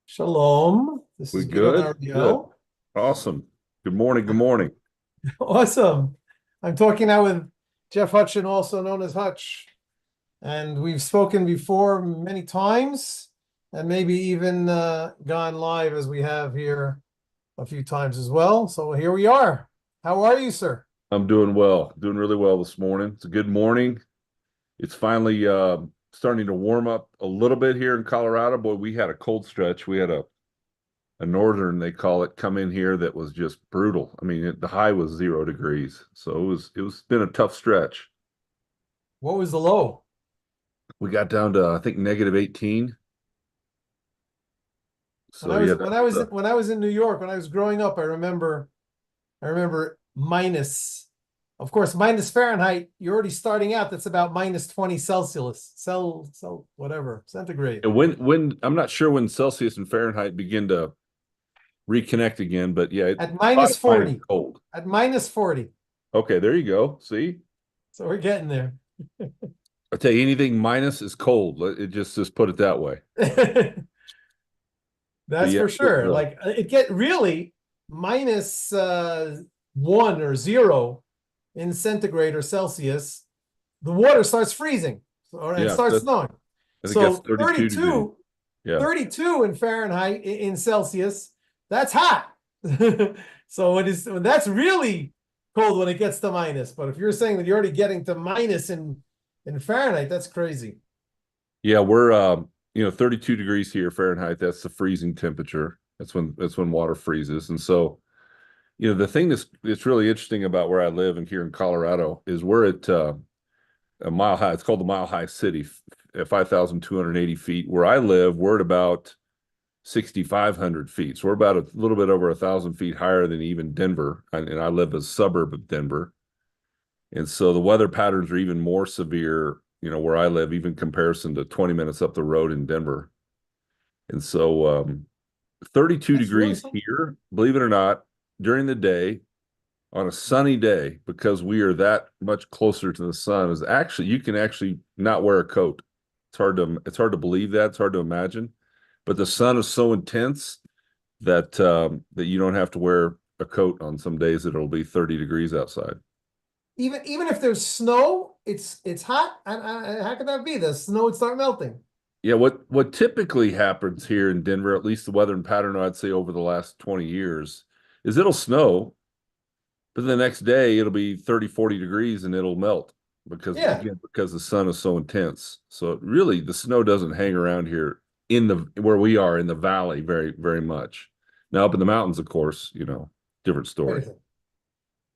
Shalom. This We is Gidon good? Good. Ariel. Awesome. Good morning. Good morning. Awesome. I'm talking now with Jeff Hutch, also known as Hutch. And we've spoken before many times and maybe even gone live as we have here a few times as well. So here we are. How are you, sir? I'm doing well. Doing really well this morning. It's a good morning. It's finally starting to warm up a little bit here in Colorado. Boy, we had a cold stretch. We had a northern, they call it, come in here that was just brutal. I mean, the high was 0 degrees. So it was been a tough stretch. What was the low? We got down to I think -18. When So I yeah, was that's when I was when I was in New York, when I was growing up, I remember minus, of course, minus Fahrenheit. You're already starting out. That's about minus 20 Celsius, whatever, centigrade. and when I'm not sure when Celsius and Fahrenheit begin to reconnect again, but yeah, At bottom minus line is 40. cold. At minus 40. Okay, there you go. See, So we're getting there. I tell you, anything minus is cold. It just put it that way. But That's yeah, for sure. Like it get really minus 1 or 0 in centigrade or Celsius, the water starts freezing or and yeah, starts that's snowing. I think that's So 32 degrees. Yeah, 32 in Fahrenheit in Celsius, that's hot. So that's really cold when it gets to minus. But if you're saying that you're already getting to minus in Fahrenheit, that's crazy. yeah, we're 32 degrees here Fahrenheit. That's the freezing temperature. That's when water freezes. And so, the thing that's really interesting about where I live and here in Colorado is we're at a mile high. It's called the Mile High City, at 5,280 feet. Where I live, we're at about 6,500 feet. So we're about a little bit over 1,000 feet higher than even Denver. And I live a suburb of Denver. And so the weather patterns are even more severe, where I live, even comparison to 20 minutes up the road in Denver. And so 32 That's really degrees something. here, believe it or not, during the day, on a sunny day, because we are that much closer to the sun, is actually you can actually not wear a coat. It's hard to believe that. It's hard to imagine. But the sun is so intense that you don't have to wear a coat on some days that it'll be 30 degrees outside. Even if there's snow, it's hot. How could that be? The snow would start melting. Yeah, what typically happens here in Denver, at least the weather and pattern I'd say over the last 20 years, is it'll snow, but the next day it'll be 30, 40 degrees and it'll melt Yeah. because the sun is so intense. So really the snow doesn't hang around here in the where we are in the valley very, very much. Now up in the mountains, of course, different story.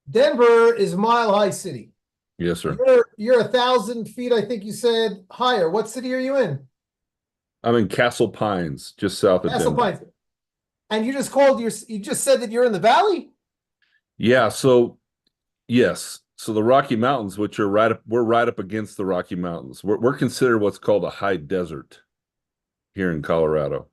Denver is Mile High City. Yes, sir. You're 1,000 feet, I think you said, higher. What city are you in? I'm in Castle Pines, just south of Castle Denver. Pines. And you just said that you're in the valley? Yeah, so yes. So the Rocky Mountains, which are we're right up against the Rocky Mountains. We're considered what's called a high desert here in Colorado.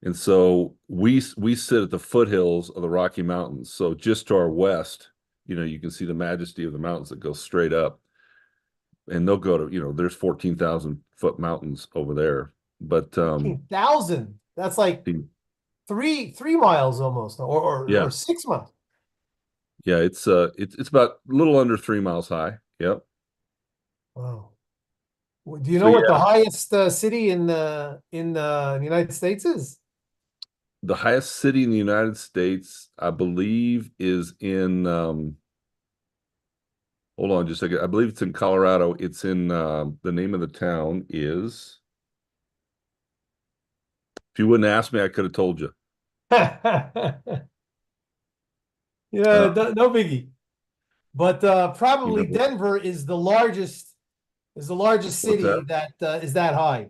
And so we sit at the foothills of the Rocky Mountains. So just to our west, you can see the majesty of the mountains that go straight up. And they'll go to, there's 14,000-foot mountains over there. But 14,000. That's like three miles almost, or yeah, 6 miles. yeah, it's about a little under 3 miles high. Yep. Wow. Do you So know what the yeah, highest city in the United States is? the highest city in the United States, I believe, is in hold on just a second. I believe it's in Colorado. It's in the name of the town is if you wouldn't ask me, I could have told you. Yeah, Uh, no biggie. But you probably know Denver is the largest what's city that? that is that high.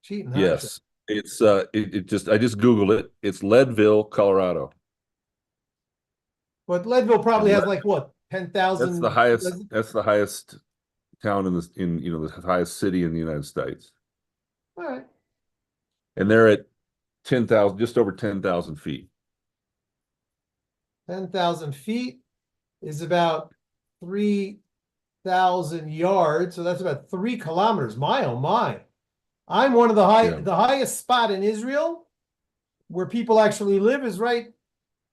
Cheating, huh? Yes. It's it just I just Googled it. It's Leadville, Colorado. But Leadville And probably has like what, that's the 10,000 highest residents? that's the highest town the highest city in the United States. All right. And they're at 10,000, just over 10,000 feet. 10,000 feet is about three. 1,000 yards. So that's about 3 kilometers. My, oh my. I'm one of the highest spot in Israel where people actually live is right.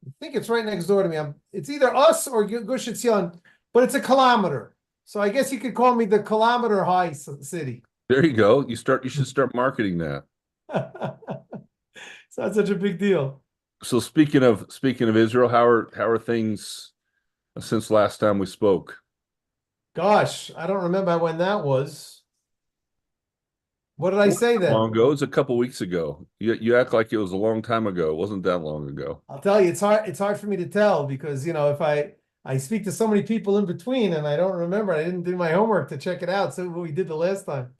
I think it's right next door to me. It's either us or Gush Etzion, but it's a kilometer. So I guess you could call me the kilometer high city. There you go. You should start marketing that. It's not such a big deal. So speaking of Israel, how are things since last time we spoke? Gosh, I don't remember when that was. What did I say then? Long ago. It was a couple weeks ago. You act like it was a long time ago. It wasn't that long ago. I'll tell you, it's hard for me to tell because if I speak to so many people in between and I don't remember, I didn't do my homework to check it out. So what we did the last time.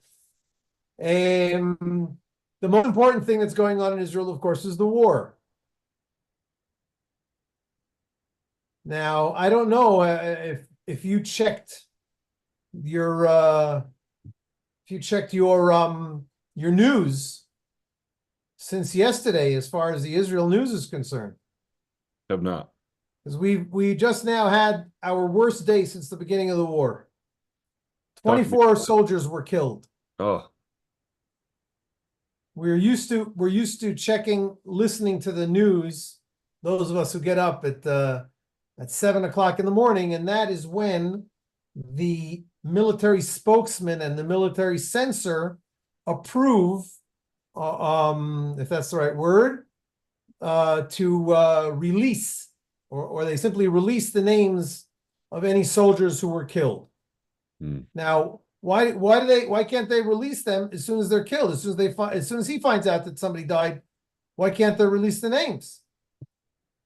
The most important thing that's going on in Israel, of course, is the war. Now, I don't know if you checked your your news since yesterday as far as the Israel news is concerned. Have not. Because we just now had our worst day since the beginning of the war. 24 soldiers were killed. Oh. We're used to listening to the news, those of us who get up at 7 o'clock in the morning, and that is when the military spokesman and the military censor approve, if that's the right word, to release, or they simply release the names of any soldiers who were killed. Now, why can't they release them as soon as they're killed? As soon as he finds out that somebody died, why can't they release the names?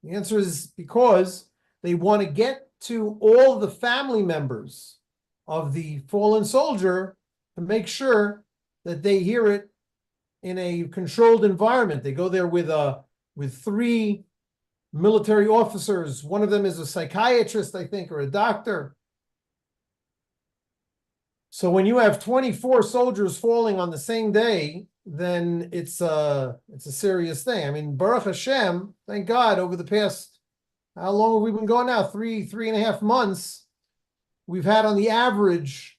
The answer is because they want to get to all the family members of the fallen soldier to make sure that they hear it in a controlled environment. They go there with 3 military officers. One of them is a psychiatrist, I think, or a doctor. So when you have 24 soldiers falling on the same day, then it's a serious thing. I mean, Baruch Hashem, thank God, over the past, how long have we been going now? 3.5 months. We've had on the average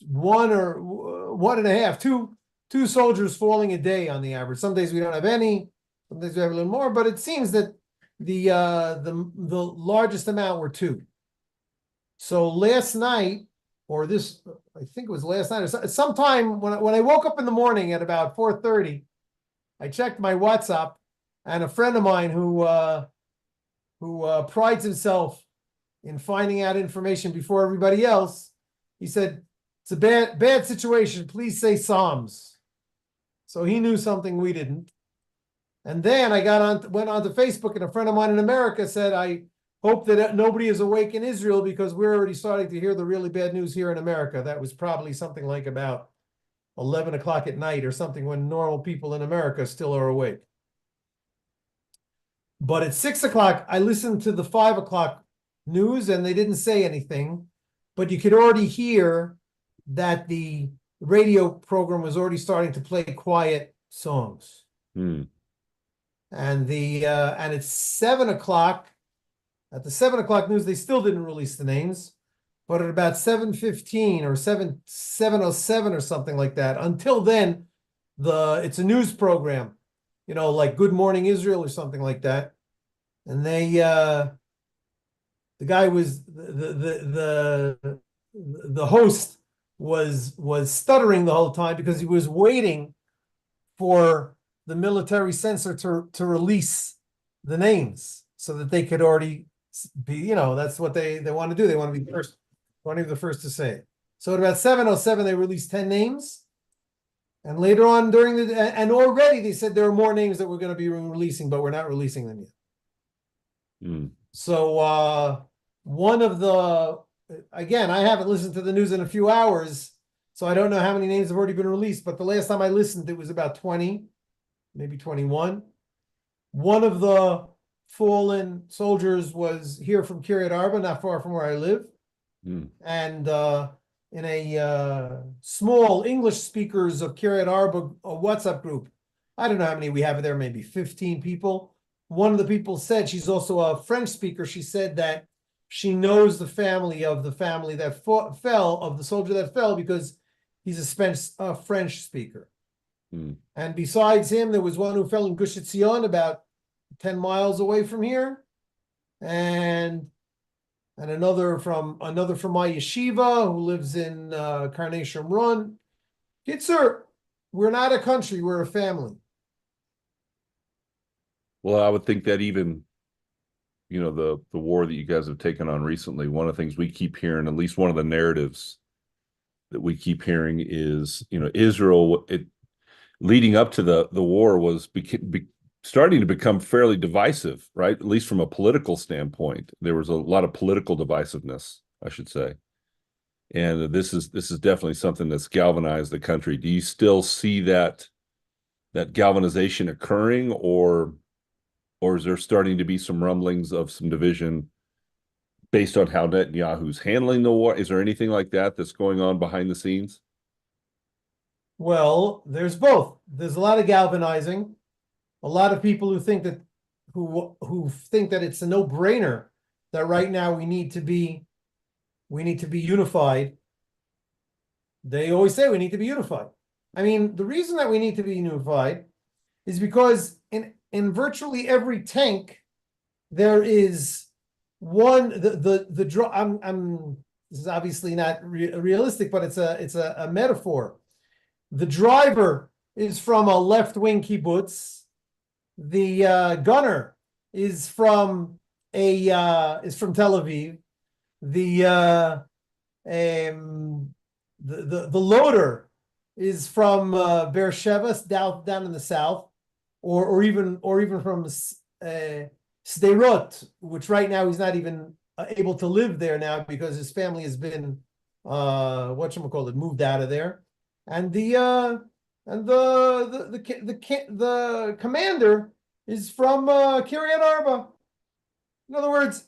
2 soldiers falling a day on the average. Some days we don't have any, some days we have a little more, but it seems that the largest amount were 2. So last night, or this, I think it was last night, or sometime when I woke up in the morning at about 4:30, I checked my WhatsApp, and a friend of mine who prides himself in finding out information before everybody else, he said, "It's a bad situation. Please say Psalms." So he knew something we didn't. And then I went on to Facebook, and a friend of mine in America said, "I hope that nobody is awake in Israel because we're already starting to hear the really bad news here in America." That was probably something like about 11 o'clock at night or something when normal people in America still are awake. But at 6 o'clock, I listened to the 5 o'clock news and they didn't say anything, but you could already hear that the radio program was already starting to play quiet songs. And at 7 o'clock, at the 7 o'clock news, they still didn't release the names, but at about 7:15 or 7:07 or something like that. Until then, it's a news program, like Good Morning Israel or something like that. And the guy was the host was stuttering the whole time because he was waiting for the military censor to release the names so that they could already be, that's what they want to do. They want to be first, want to be the first to say it. So at about 7:07, they released 10 names. And later on and already they said there are more names that we're going to be releasing, but we're not releasing them yet. So one of again, I haven't listened to the news in a few hours, so I don't know how many names have already been released, but the last time I listened, it was about 20, maybe 21. One of the fallen soldiers was here from Kiryat Arba, not far from where I live. And in a small English speakers of Kiryat Arba WhatsApp group, I don't know how many we have there, maybe 15 people. One of the people said, she's also a French speaker, she said that she knows the family of the family that fell, of the soldier that fell, because he's a French speaker. Mm. And besides him, there was one who fell in Gush Etzion, about 10 miles away from here. And another from my yeshiva who lives in Karnei Shomron. Kitzer, we're not a country, we're a family. Well, I would think that even, the war that you guys have taken on recently, one of the things we keep hearing, at least one of the narratives that we keep hearing is, Israel, leading up to the war was starting to become fairly divisive, right? At least from a political standpoint. There was a lot of political divisiveness, I should say. And this is definitely something that's galvanized the country. Do you still see that galvanization occurring, or is there starting to be some rumblings of some division based on how Netanyahu's handling the war? Is there anything like that that's going on behind the scenes? Well, there's both. There's a lot of galvanizing. A lot of people who think that it's a no-brainer that right now we need to be unified. They always say we need to be unified. I mean, the reason that we need to be unified is because in virtually every tank there is one this is obviously not realistic, but it's a metaphor. The driver is from a left-wing kibbutz. The gunner is from Tel Aviv. The loader is from Beersheba, down in the south, or even from Sderot, which right now he's not even able to live there now because his family has been moved out of there, and the commander is from Kiryat Arba. In other words,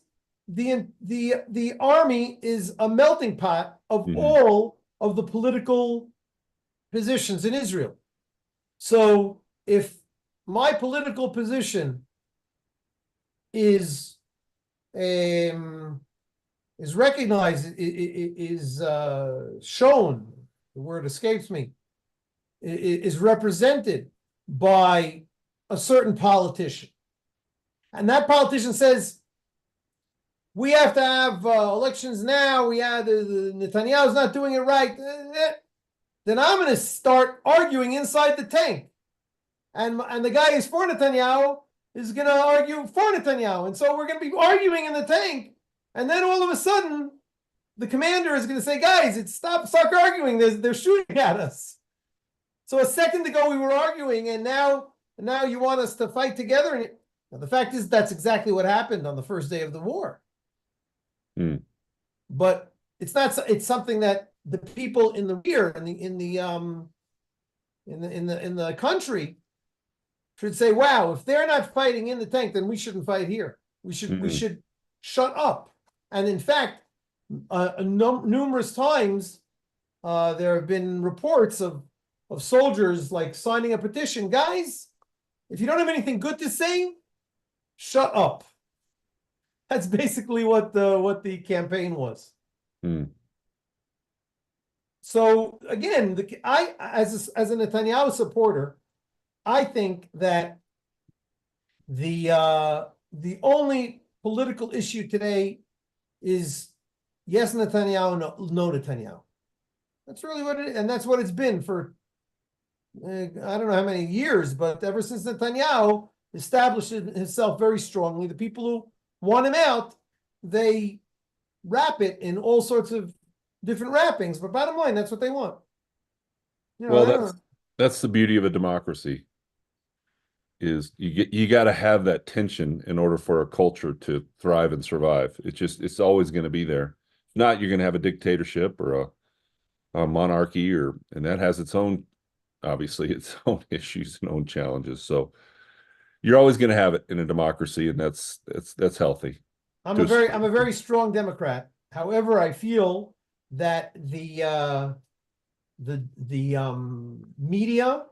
the army is a melting pot of all of the political positions in Israel. So if my political position is recognized, is shown, the word escapes me, is represented by a certain politician, and that politician says, we have to have elections now, the Netanyahu's not doing it right, then I'm going to start arguing inside the tank. And the guy who's for Netanyahu is going to argue for Netanyahu. And so we're going to be arguing in the tank. And then all of a sudden, the commander is going to say, guys, stop arguing. They're shooting at us. So a second ago we were arguing, and now you want us to fight together. And the fact is, that's exactly what happened on the first day of the war. But it's something that the people in the rear, in the country, should say, wow, if they're not fighting in the tank, then we shouldn't fight here. We should shut up. And in fact, numerous times there have been reports of soldiers like signing a petition. Guys, if you don't have anything good to say, shut up. That's basically what the campaign was. So again, I as a Netanyahu supporter, I think that the only political issue today is yes Netanyahu, no Netanyahu. That's really what it is, and that's what it's been for I don't know how many years, but ever since Netanyahu established himself very strongly, the people who want him out, they wrap it in all sorts of different wrappings. But bottom line, that's what they want. That's the beauty of a democracy. Is you got to have that tension in order for a culture to thrive and survive. It's always going to be there. If not, you're going to have a dictatorship or a monarchy, and that has its own issues and own challenges. So you're always going to have it in a democracy, and that's healthy. I'm a very strong Democrat. However, I feel that the media,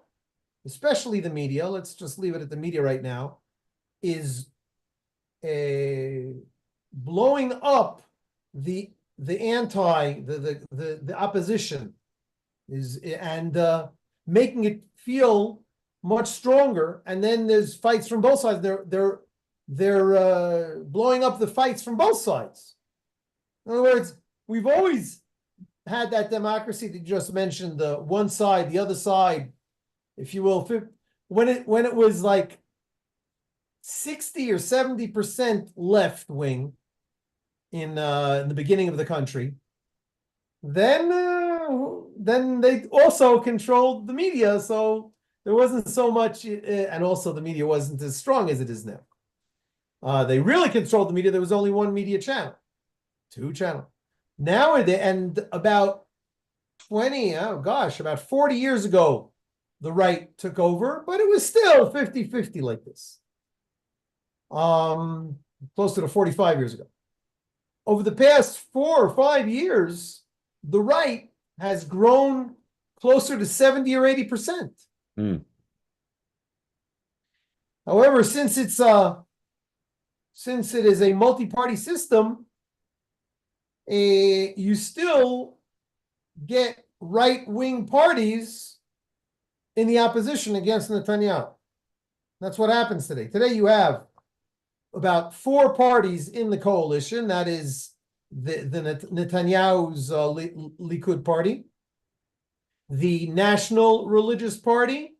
especially the media, let's just leave it at the media right now, is blowing up the opposition and making it feel much stronger. And then there's fights from both sides. They're blowing up the fights from both sides. In other words, we've always had that democracy that you just mentioned, the one side, the other side, if you will. When it was like 60 or 70% left wing in the beginning of the country, then they also controlled the media, so there wasn't so much, and also the media wasn't as strong as it is now. They really controlled the media. There was only one media channel, two channel. Nowadays, and about 40 years ago, the right took over, but it was still 50-50 like this. Closer to 45 years ago. Over the past 4 or 5 years, the right has grown closer to 70 or 80%. However, since it is a multi-party system, you still get right-wing parties in the opposition against Netanyahu. That's what happens today. Today you have about 4 parties in the coalition. That is the Netanyahu's Likud party, the National Religious Party,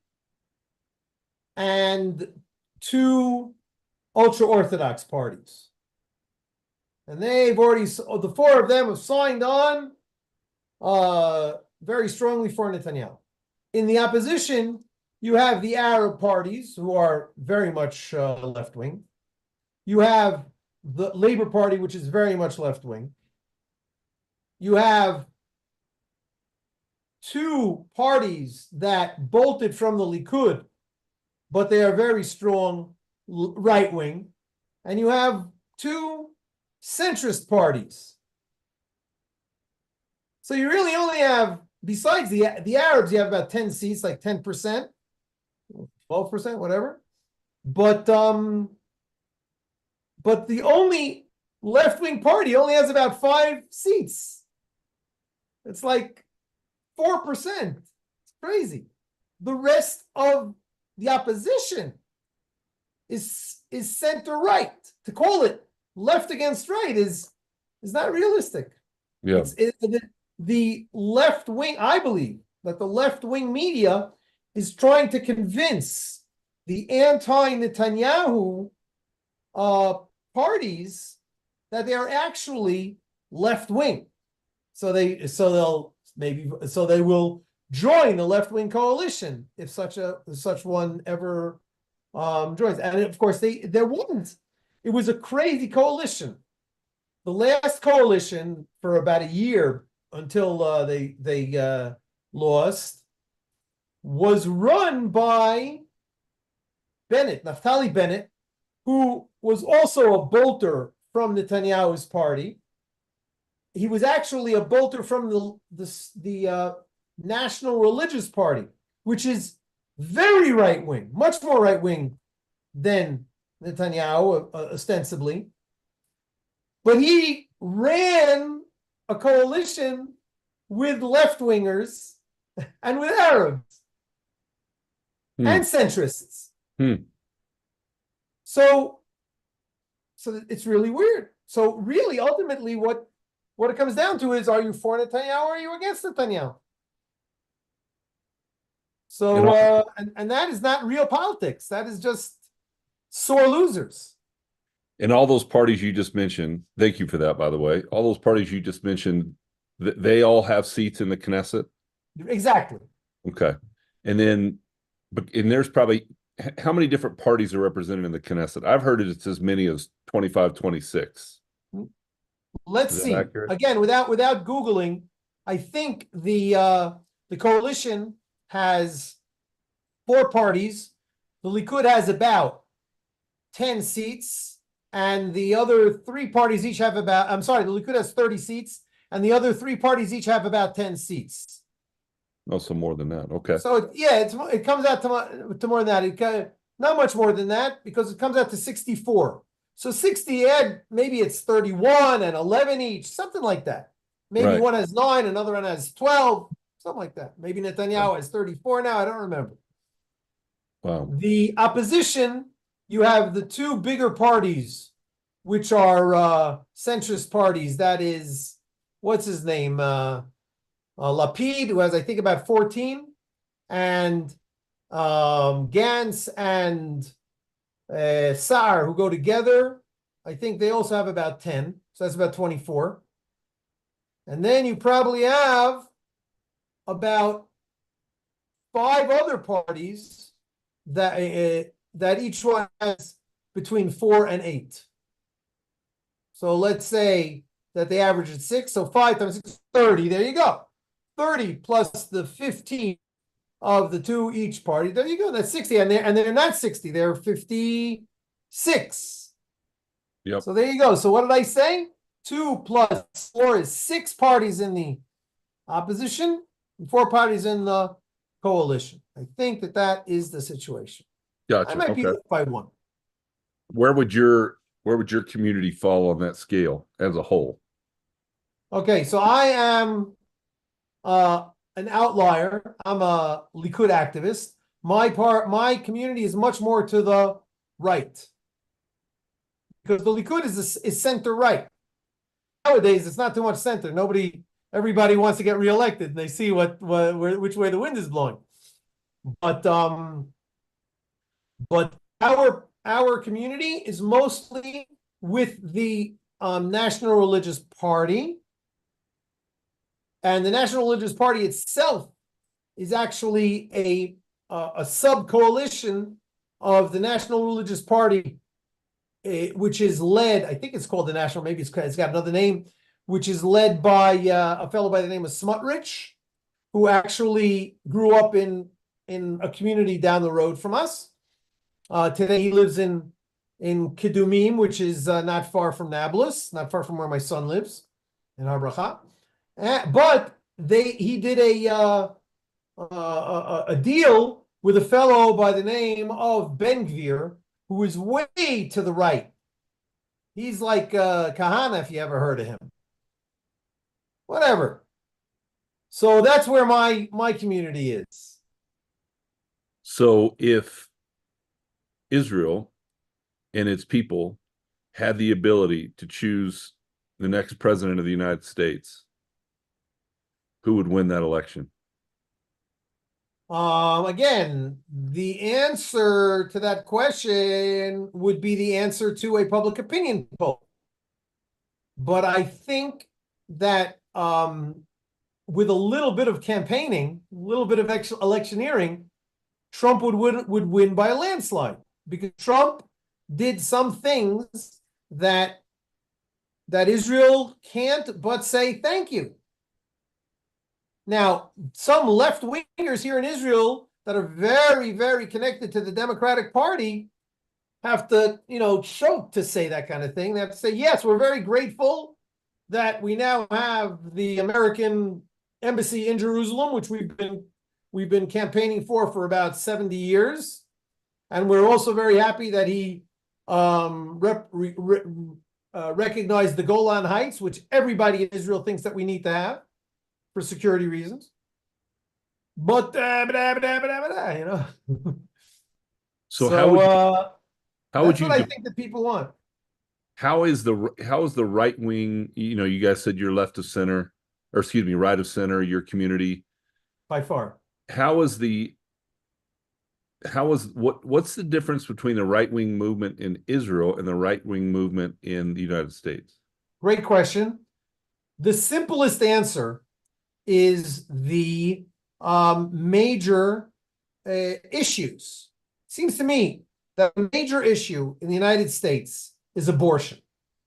and 2 ultra-Orthodox parties. And they've already, the 4 of them have signed on very strongly for Netanyahu. In the opposition, you have the Arab parties, who are very much left-wing. You have the Labor Party, which is very much left-wing. You have 2 parties that bolted from the Likud, but they are very strong right-wing. And you have 2 centrist parties. So you really only have, besides the Arabs, you have about 10 seats, like 10%, 12%, whatever. But the only left-wing party only has about 5 seats. It's like 4%. It's crazy. The rest of the opposition is center-right. To call it left against right is not realistic. Yeah. The left-wing, I believe that the left-wing media is trying to convince the anti-Netanyahu parties that they are actually left-wing. So they will join the left-wing coalition if such one ever joins. And of course, there wasn't. It was a crazy coalition. The last coalition for about a year until they lost was run by Naftali Bennett, who was also a bolter from Netanyahu's party. He was actually a bolter from the National Religious Party, which is very right-wing, much more right-wing than Netanyahu, ostensibly. But he ran a coalition with left-wingers and with Arabs and centrists. So it's really weird. So really, ultimately, what it comes down to is, are you for Netanyahu or are you against Netanyahu? So, and that is not real politics. That is just sore losers. And all those parties you just mentioned, thank you for that, by the way. All those parties you just mentioned, they all have seats in the Knesset? Exactly. Okay. And there's probably, how many different parties are represented in the Knesset? I've heard it's as many as 25, 26. Let's see. Accurate? Again, without Googling, I think the coalition has 4 parties. The Likud has about 10 seats, and the other 3 parties each have about, the Likud has 30 seats, and the other 3 parties each have about 10 seats. Oh, so more than that. Okay. So it comes out to more than that. Not much more than that, because it comes out to 64. So 60 add, maybe it's 31 and 11 each, something like that. Maybe Right. one has 9, another one has 12, something like that. Maybe Netanyahu has 34 now, I don't remember. Wow. The opposition, you have the two bigger parties, which are centrist parties. That is, what's his name? Lapid, who has, I think, about 14, and Gantz and Saar, who go together. I think they also have about 10, so that's about 24. And then you probably have about 5 other parties that each one has between 4 and 8. So let's say that they average at 6, so 5 times 6 is 30. There you go. 30 plus the 15 of the two each party. There you go. That's 60. And they're not 60, they're 56. Yep. So there you go. So what did I say? 2 plus 4 is 6 parties in the opposition and 4 parties in the coalition. I think that is the situation. I Gotcha. might be Okay. off by 1. Where would your community fall on that scale as a whole? Okay, so I am an outlier. I'm a Likud activist. My community is much more to the right because the Likud is center right. Nowadays, it's not too much center. Everybody wants to get reelected, and they see which way the wind is blowing. But our community is mostly with the National Religious Party, and the National Religious Party itself is actually a sub-coalition of the National Religious Party, which is led, I think it's called the National, maybe it's got another name, which is led by a fellow by the name of Smutrich, who actually grew up in a community down the road from us. Today he lives in Kidumim, which is not far from Nablus, not far from where my son lives, in Har Bracha. But he did a deal with a fellow by the name of Ben Gvir, who is way to the right. He's like Kahana, if you ever heard of him. Whatever. So that's where my community is. So if Israel and its people had the ability to choose the next president of the United States, who would win that election? Again, the answer to that question would be the answer to a public opinion poll. But I think that with a little bit of campaigning, a little bit of electioneering, Trump would win by a landslide, because Trump did some things that Israel can't but say thank you. Now, some left-wingers here in Israel that are very, very connected to the Democratic Party have to, choke to say that kind of thing. They have to say, yes, we're very grateful that we now have the American embassy in Jerusalem, which we've been campaigning for about 70 years. And we're also very happy that he recognized the Golan Heights, which everybody in Israel thinks that we need to have for security reasons. But So that's would you what I think that people want. how is the right wing, you guys said you're left of center, or excuse me, right of center, your community? By far. What's the difference between the right wing movement in Israel and the right wing movement in the United States? Great question. The simplest answer is the major issues. Seems to me that a major issue in the United States is abortion.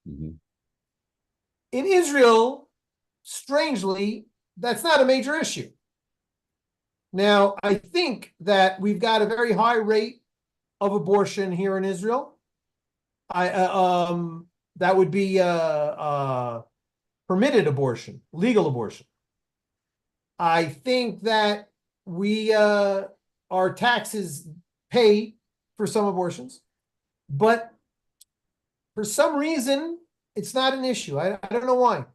Mm-hmm. In Israel, strangely, that's not a major issue. Now, I think that we've got a very high rate of abortion here in Israel. That would be permitted abortion, legal abortion. I think that our taxes pay for some abortions, but for some reason, it's not an issue. I don't know why.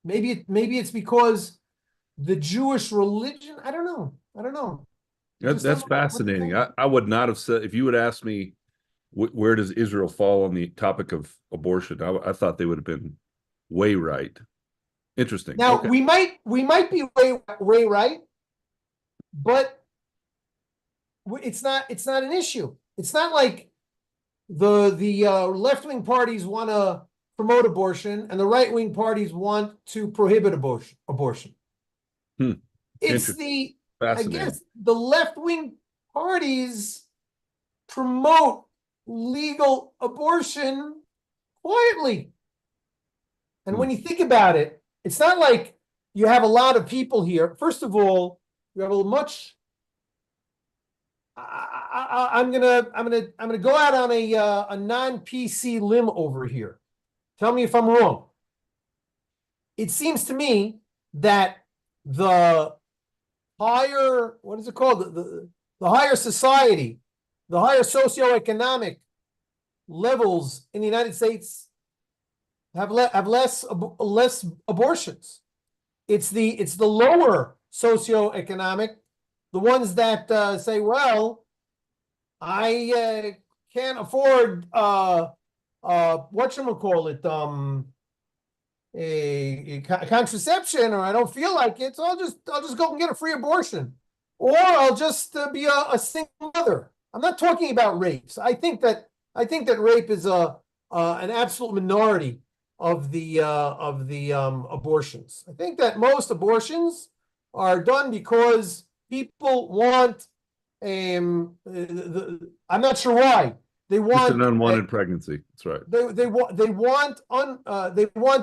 Maybe it's because the Jewish religion. I don't know. I don't know. I just don't That's know what to fascinating. think. I would not have said, if you would ask me where does Israel fall on the topic of abortion, I thought they would have been way right. Interesting. Now Okay. we might be way right, but it's not an issue. It's not like the left wing parties want to promote abortion and the right wing parties want to prohibit abortion. Hmm. It's Interesting. the I Fascinating. guess the left wing parties promote legal abortion quietly. And when you think about it, it's not like you have a lot of people here. First of all, you have a much. I'm gonna go out on a non-PC limb over here. Tell me if I'm wrong. It seems to me that the higher, what is it called? The higher society, the higher socioeconomic levels in the United States have less abortions. It's the lower socioeconomic, the ones that say, well, I can't afford whatchamacallit, a contraception, or I don't feel like it, so I'll just go and get a free abortion, or I'll just be a single mother. I'm not talking about rapes. I think that rape is an absolute minority of the abortions. I think that most abortions are done because people want I'm not sure why they Just an want unwanted pregnancy. That's right. they want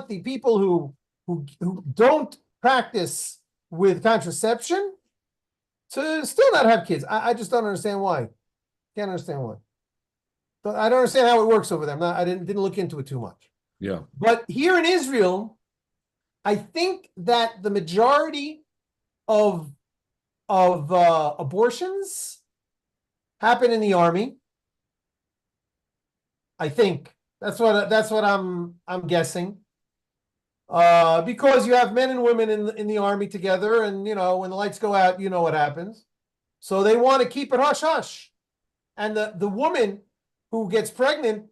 the people who don't practice with contraception to still not have kids. I just don't understand why. Can't understand why. But I don't understand how it works over there. I didn't look into it too much. Yeah. But here in Israel, I think that the majority of abortions happen in the army. I think that's what I'm guessing. Because you have men and women in the army together, and you know when the lights go out, you know what happens. So they want to keep it hush hush, and the woman who gets pregnant,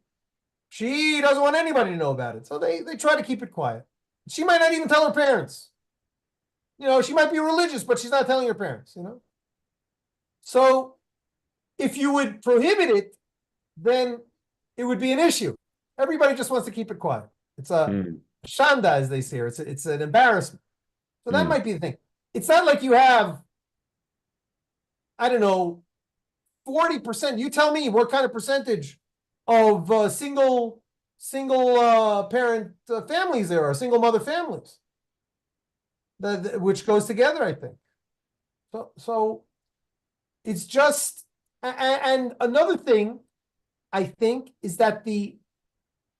she doesn't want anybody to know about it. So they try to keep it quiet. She might not even tell her parents. You know, she might be religious, but she's not telling her parents. You know. So if you would prohibit it, then it would be an issue. Everybody just wants to keep it quiet. It's a shanda, as they say. It's an embarrassment. So that might be the thing. It's not like you have, I don't know, 40%. You tell me what kind of percentage of single parent families there are, single mother families, which goes together, I think. So it's just, and another thing I think is that the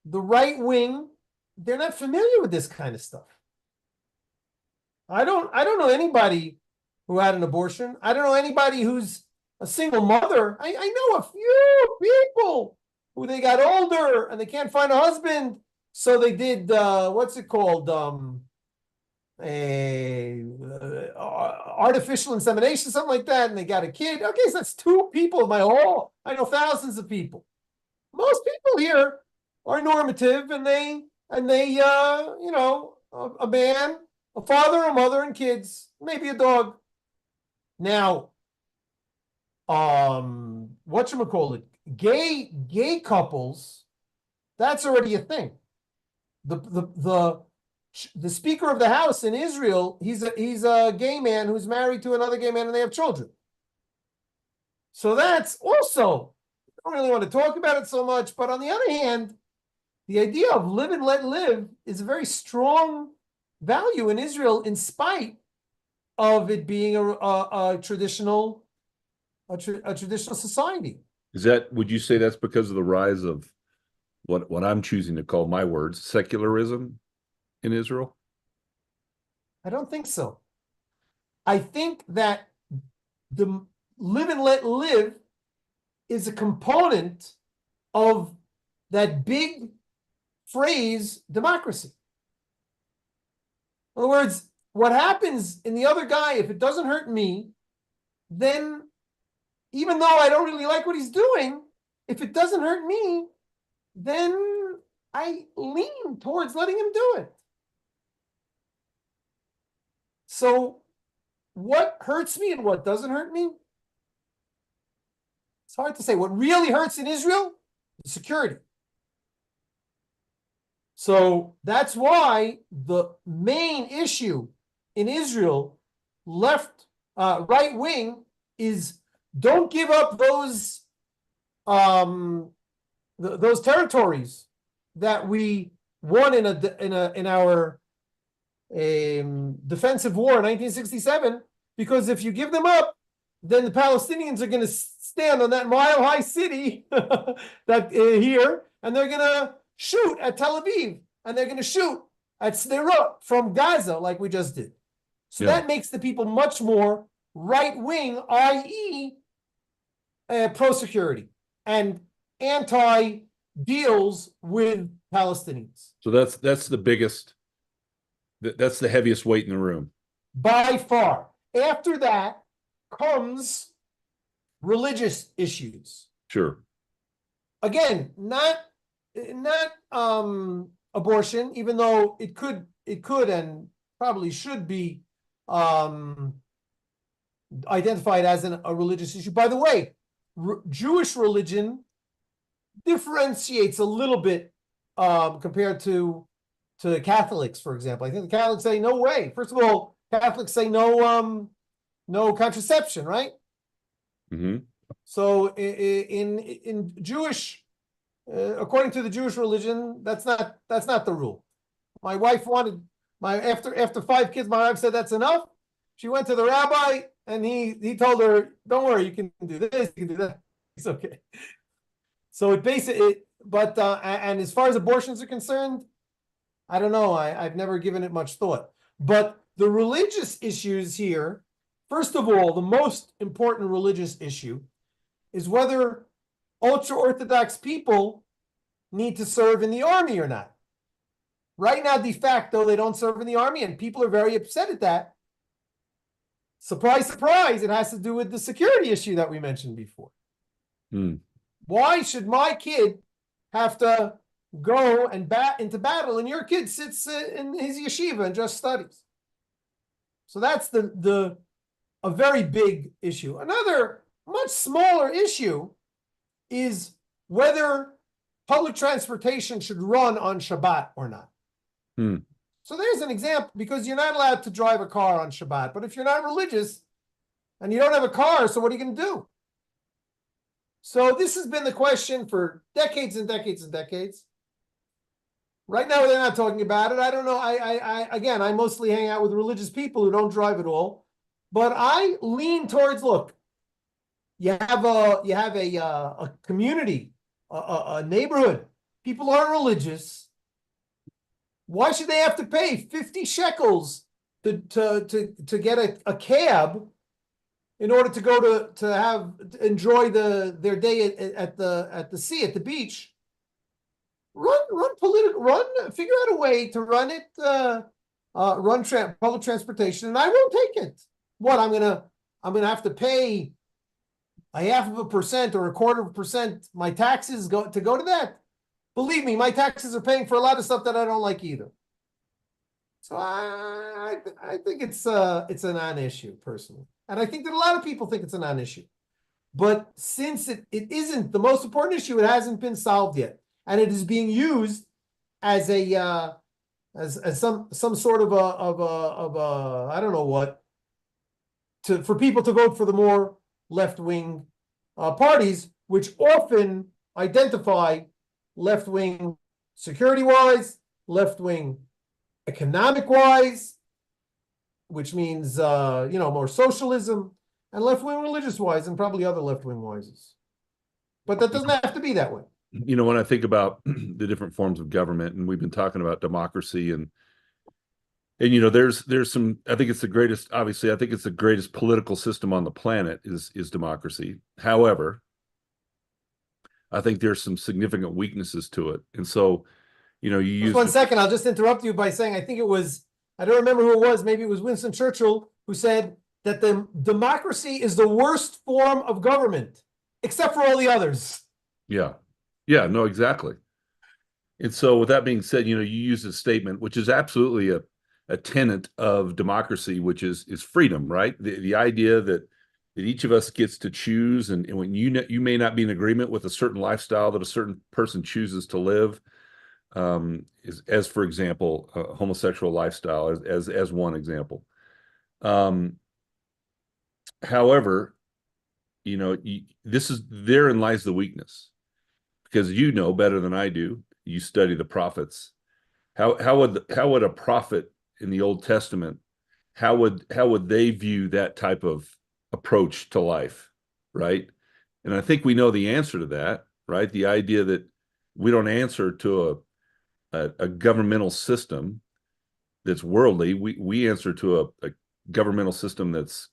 right wing, they're not familiar with this kind of stuff. I don't know anybody who had an abortion. I don't know anybody who's a single mother. I know a few people who they got older and they can't find a husband, so they did what's it called? Artificial insemination, something like that, and they got a kid. Okay, so that's two people in my whole. I know thousands of people. Most people here are normative, and they you know, a man, a father, a mother, and kids, maybe a dog. Now, whatchamacallit, gay couples, that's already a thing. The Speaker of the House in Israel, he's a gay man who's married to another gay man, and they have children. So that's also, I don't really want to talk about it so much, but on the other hand, the idea of live and let live is a very strong value in Israel, in spite of it being a traditional society. Would you say that's because of the rise of what I'm choosing to call, my words, secularism in Israel? I don't think so. I think that the live and let live is a component of that big phrase democracy. In other words, what happens in the other guy, if it doesn't hurt me, then even though I don't really like what he's doing, if it doesn't hurt me, then I lean towards letting him do it. So what hurts me and what doesn't hurt me? It's hard to say. What really hurts in Israel is security. So that's why the main issue in Israel, right wing, is don't give up those territories that we won in our defensive war in 1967, because if you give them up, then the Palestinians are going to stand on that mile-high city that here, and they're going to shoot at Tel Aviv, and they're going to shoot at Sderot from Gaza, like we just did. So that makes the people much more right-wing, i.e., pro-security and anti-deals with Palestinians. So that's the biggest. That's the heaviest weight in the room. By far. After that comes religious issues. Sure. Again, not abortion, even though it could and probably should be identified as a religious issue. By the way, Jewish religion differentiates a little bit compared to Catholics, for example. I think the Catholics say no way. First of all, Catholics say no contraception, right? Mm-hmm. So in Jewish, according to the Jewish religion, that's not the rule. My wife wanted after 5 kids. My wife said that's enough. She went to the rabbi and he told her, "Don't worry, you can do this, you can do that. It's okay." So it basically, but and as far as abortions are concerned, I don't know. I've never given it much thought. But the religious issues here, first of all, the most important religious issue is whether ultra-Orthodox people need to serve in the army or not. Right now, de facto, they don't serve in the army, and people are very upset at that. Surprise, surprise, it has to do with the security issue that we mentioned before. Why should my kid have to go and into battle, and your kid sits in his yeshiva and just studies? So that's a very big issue. Another much smaller issue is whether public transportation should run on Shabbat or not. So there's an example, because you're not allowed to drive a car on Shabbat. But if you're not religious and you don't have a car, so what are you going to do? So this has been the question for decades and decades and decades. Right now, they're not talking about it. I don't know. I mostly hang out with religious people who don't drive at all. But I lean towards, look, you have a community, a neighborhood. People aren't religious. Why should they have to pay 50 shekels to get a cab in order to go to enjoy their day at the sea, at the beach? Figure out a way to run it, public transportation, and I won't take it. What, I'm gonna have to pay a 0.5% or 1/4% my taxes to go to that? Believe me, my taxes are paying for a lot of stuff that I don't like either. So I think it's a non-issue personally, and I think that a lot of people think it's a non-issue. But since it isn't the most important issue, it hasn't been solved yet, and it is being used as a as some sort of a I don't know what, for people to vote for the more left-wing parties, which often identify left-wing security-wise, left-wing economic-wise, which means more socialism, and left-wing religious-wise, and probably other left-wing wises. But that doesn't have to be that way. When I think about the different forms of government, and we've been talking about democracy, and there's some, I think it's the greatest, obviously, I think it's the greatest political system on the planet is democracy. However, I think there's some significant weaknesses to it. And so, you know, you Just use 1 second, I'll just interrupt you by saying I think it was, I don't remember who it was, maybe it was Winston Churchill who said that the democracy is the worst form of government, except for all the others. yeah, yeah, no, exactly. And so, with that being said, you know, you use a statement which is absolutely a tenet of democracy, which is freedom, right? The idea that each of us gets to choose, and when you may not be in agreement with a certain lifestyle that a certain person chooses to live, is as for example, a homosexual lifestyle as one example. Um, However, you know, this is therein lies the weakness, because you know better than I do. You study the prophets. How would a prophet in the Old Testament, how would they view that type of approach to life, right? And I think we know the answer to that, right? The idea that we don't answer to a governmental system that's worldly. We answer to a governmental system that's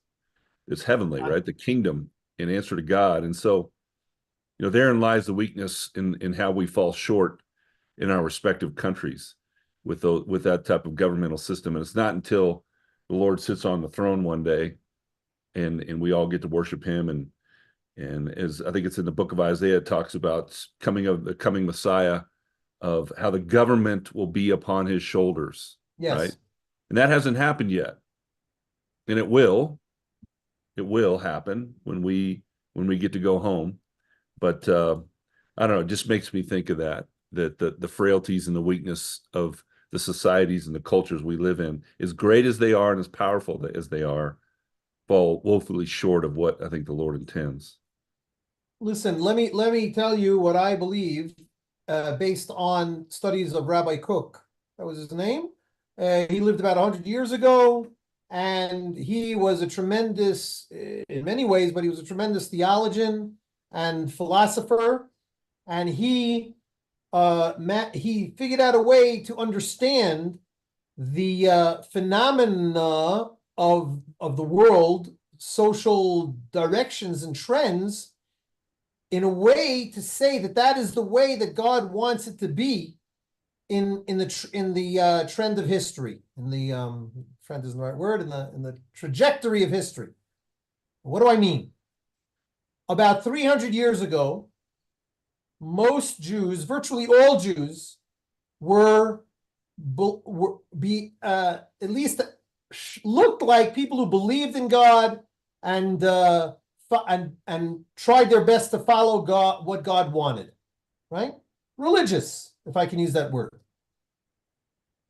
heavenly, right? The kingdom, in answer to God. And so, you know, therein lies the weakness in how we fall short in our respective countries with that type of governmental system. And it's not until the Lord sits on the throne one day and we all get to worship him, and as I think it's in the book of Isaiah, it talks about the coming Messiah, of how the government will be upon his shoulders, right? Yes. And that hasn't happened yet. And it will happen when we get to go home. But I don't know, it just makes me think of that the frailties and the weakness of the societies and the cultures we live in, as great as they are and as powerful as they are, fall woefully short of what I think the Lord intends. Listen, let me tell you what I believe, based on studies of Rabbi Cook. That was his name. He lived about 100 years ago, and he was a tremendous, in many ways, but he was a tremendous theologian and philosopher. And he figured out a way to understand the phenomena of the world, social directions and trends, in a way to say that that is the way that God wants it to be in the trend of history. In the trend isn't the right word, in the trajectory of history. What do I mean? About 300 years ago, most Jews, virtually all Jews, were at least looked like people who believed in God and and tried their best to follow God, what God wanted, right? Religious, if I can use that word.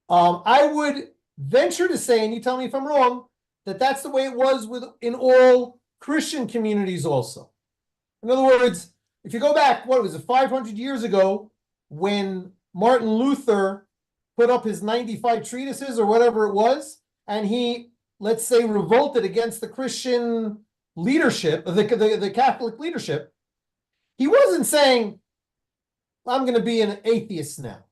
I would venture to say, and you tell me if I'm wrong, that that's the way it was in all Christian communities also. In other words, if you go back, what was it, 500 years ago, when Martin Luther put up his 95 treatises or whatever it was, and he, let's say, revolted against the Christian leadership, the Catholic leadership, he wasn't saying, I'm going to be an atheist now.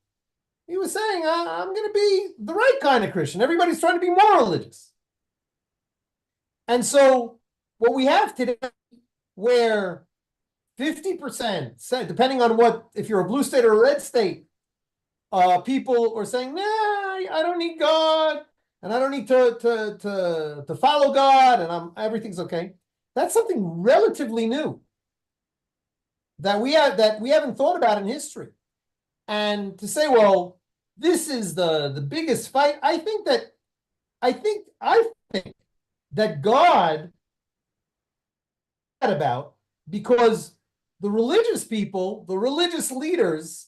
He was saying, I'm going to be the right kind of Christian. Everybody's trying to be more religious. And so what we have today, where 50%, depending on what, if you're a blue state or a red state, people are saying, nah, I don't need God, and I don't need to follow God, and everything's okay. That's something relatively new that we haven't thought about in history. And to say, well, this is the biggest fight, I think that God about, because the religious people, the religious leaders,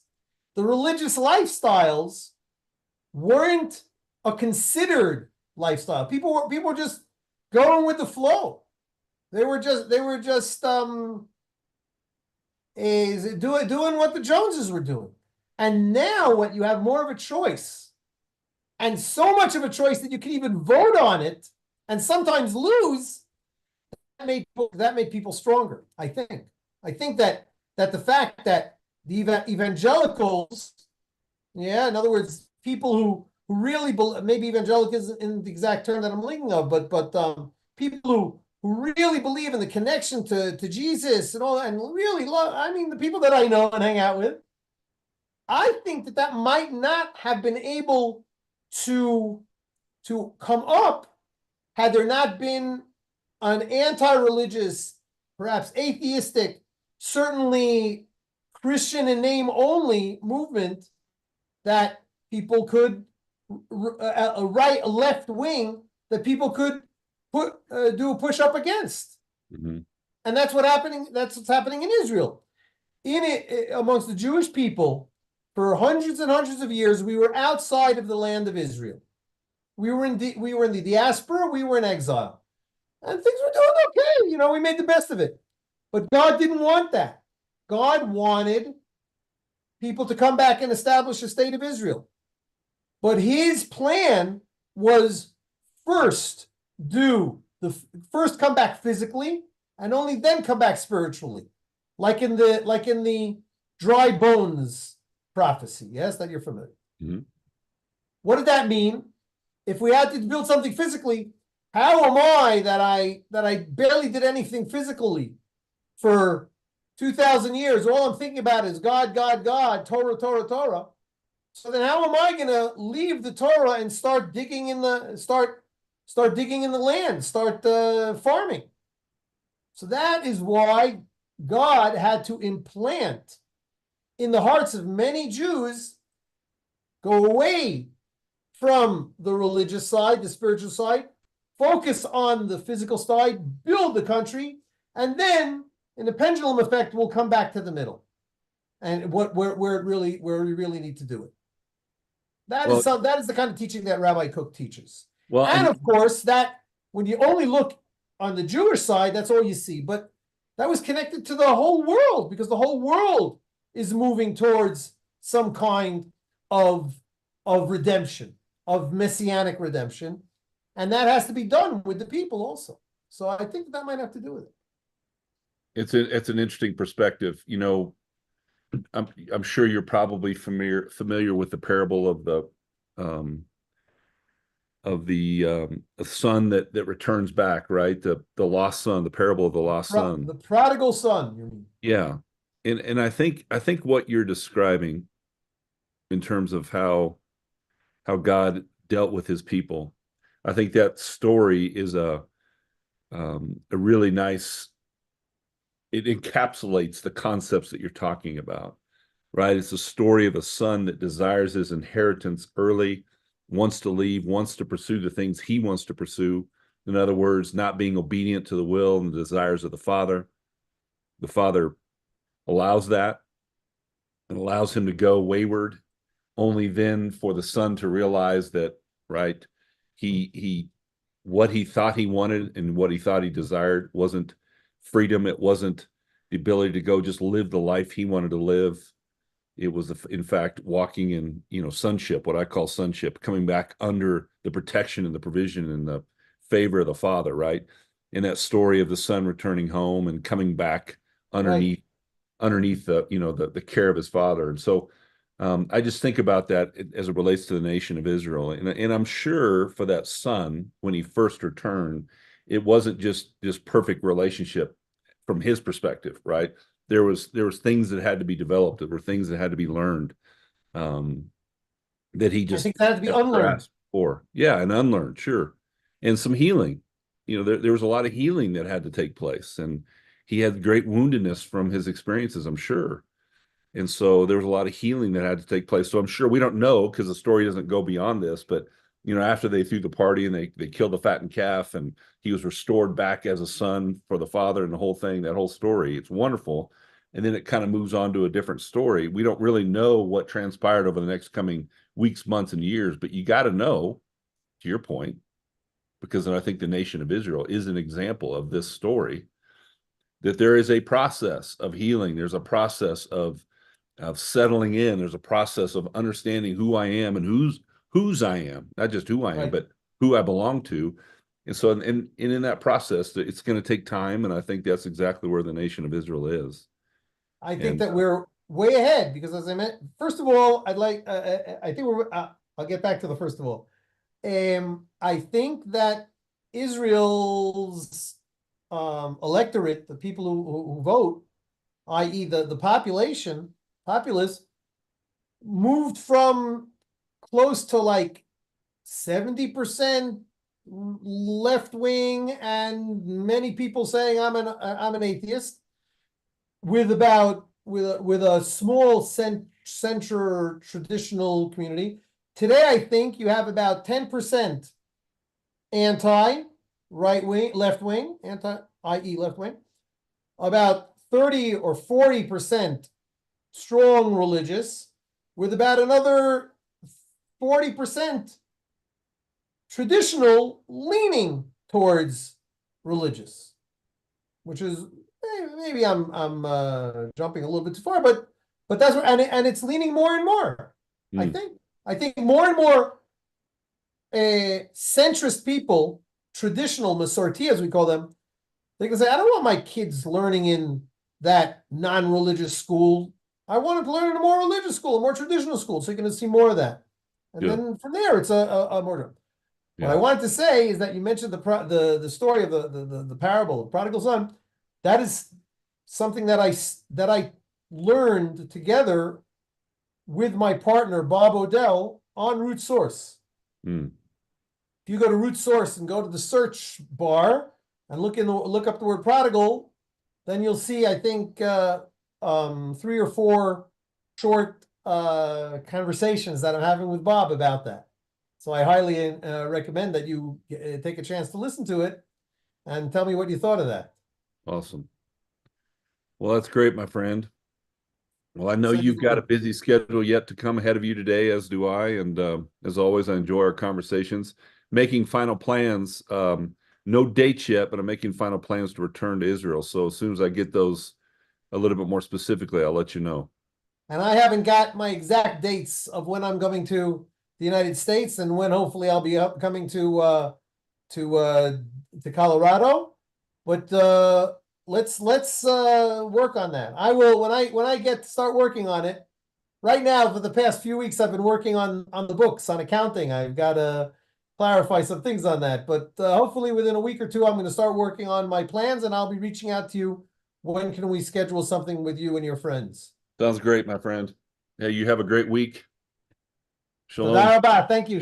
the religious lifestyles weren't a considered lifestyle. People were just going with the flow. They were just doing what the Joneses were doing. And now what you have more of a choice, and so much of a choice that you can even vote on it and sometimes lose. That made people stronger, I think. I think that the fact that the evangelicals, in other words, people who really maybe evangelicals isn't the exact term that I'm thinking of, but people who really believe in the connection to Jesus and all, and really love, I mean, the people that I know and hang out with, I think that that might not have been able to come up had there not been an anti-religious, perhaps atheistic, certainly Christian in name only movement that people could a right, a left wing that people could do a push up against. Mhm. And that's what happening. That's what's happening in Israel. In it, amongst the Jewish people, for hundreds and hundreds of years, we were outside of the land of Israel. We were in the diaspora. We were in exile, and things were doing okay. You know, we made the best of it. But God didn't want that. God wanted people to come back and establish a state of Israel. But His plan was first first come back physically, and only then come back spiritually, like in the dry bones prophecy. Yes, that you're familiar. Mhm. What did that mean? If we had to build something physically, how am I that I barely did anything physically for 2,000 years? All I'm thinking about is God, God, God, Torah, Torah, Torah. So then, how am I going to leave the Torah and start digging in the land, start farming? So that is why God had to implant in the hearts of many Jews, go away from the religious side, the spiritual side, focus on the physical side, build the country, and then in the pendulum effect, we'll come back to the middle, and where we really need to do it. That Well, is the kind of teaching that Rabbi Kook teaches. well, And of course, that when you only look on the Jewish side, that's all you see. But that was connected to the whole world, because the whole world is moving towards some kind of redemption, of messianic redemption. And that has to be done with the people also. So I think that might have to do with it. it's an interesting perspective. You know, I'm sure you're probably familiar with the parable um, of the son that returns back, right? The lost son, the parable of the lost son. The prodigal son, you mean? Yeah. And I think what you're describing in terms of how God dealt with his people, I think that story is a really nice, it encapsulates the concepts that you're talking about, right? It's a story of a son that desires his inheritance early, wants to leave, wants to pursue the things he wants to pursue. In other words, not being obedient to the will and the desires of the father. The father allows that and allows him to go wayward, only then for the son to realize that, right, he what he thought he wanted and what he thought he desired wasn't freedom. It wasn't the ability to go just live the life he wanted to live. It was, in fact, walking in, sonship, what I call sonship, coming back under the protection and the provision and the favor of the Father, right? In that story of the son returning home and coming back underneath the care of his father. And so I just think about that as it relates to the nation of Israel. And I'm sure for that son, when he first returned, it wasn't just this perfect relationship from his perspective, right? There was things that had to be developed. There were things that had to be learned, that he I just think that had to be never unlearned. grasped before. Yeah, and unlearned, sure. And some healing. There was a lot of healing that had to take place. And he had great woundedness from his experiences, I'm sure. And so there was a lot of healing that had to take place. So I'm sure, we don't know because the story doesn't go beyond this, but after they threw the party and they killed the fattened calf and he was restored back as a son for the father and the whole thing, that whole story, it's wonderful. And then it kind of moves on to a different story. We don't really know what transpired over the next coming weeks, months, and years, but you got to know, to your point, because I think the nation of Israel is an example of this story, that there is a process of healing. There's a process of settling in. There's a process of understanding who I am and whose I am, not just who I am, Right. but who I belong to. And so, and in that process, it's going to take time. And I think that's exactly where the nation of Israel is. I think And that we're way ahead because, as I meant, first of all, I think I'll get back to the first of all. I think that Israel's electorate, the people who vote, i.e., the populace, moved from close to like 70% left wing, and many people saying I'm an atheist, with a small center traditional community. Today, I think you have about 10% anti right wing, left wing, anti, i.e., left wing, about 30 or 40% strong religious, with about another 40% traditional leaning towards religious, which is maybe I'm jumping a little bit too far, but that's what, and it's leaning more and more. I think more and more centrist people, traditional Masorti as we call them, they can say, I don't want my kids learning in that non-religious school. I want them to learn in a more religious school, a more traditional school, so you're going to see more of that. And then from there, it's a more. What I wanted to say is that you mentioned the story of the parable of the prodigal son. That is something that I learned together with my partner Bob Odell on Root Source. If you go to Root Source and go to the search bar and look up the word prodigal, then you'll see, I think, 3 or 4 short conversations that I'm having with Bob about that. So I highly recommend that you take a chance to listen to it and tell me what you thought of that. Awesome. Well, that's great, my friend. Well, I know you've got a busy schedule yet to come ahead of you today, as do I. And as always, I enjoy our conversations. Making final plans, no dates yet, but I'm making final plans to return to Israel. So as soon as I get those a little bit more specifically, I'll let you know. And I haven't got my exact dates of when I'm coming to the United States and when hopefully I'll be coming to Colorado. But let's work on that. I will when I get to start working on it. Right now, for the past few weeks, I've been working on the books, on accounting. I've got to clarify some things on that. But hopefully within a week or two, I'm going to start working on my plans, and I'll be reaching out to you. When can we schedule something with you and your friends? Sounds great, my friend. Hey, you have a great week. Shalom. Thank you.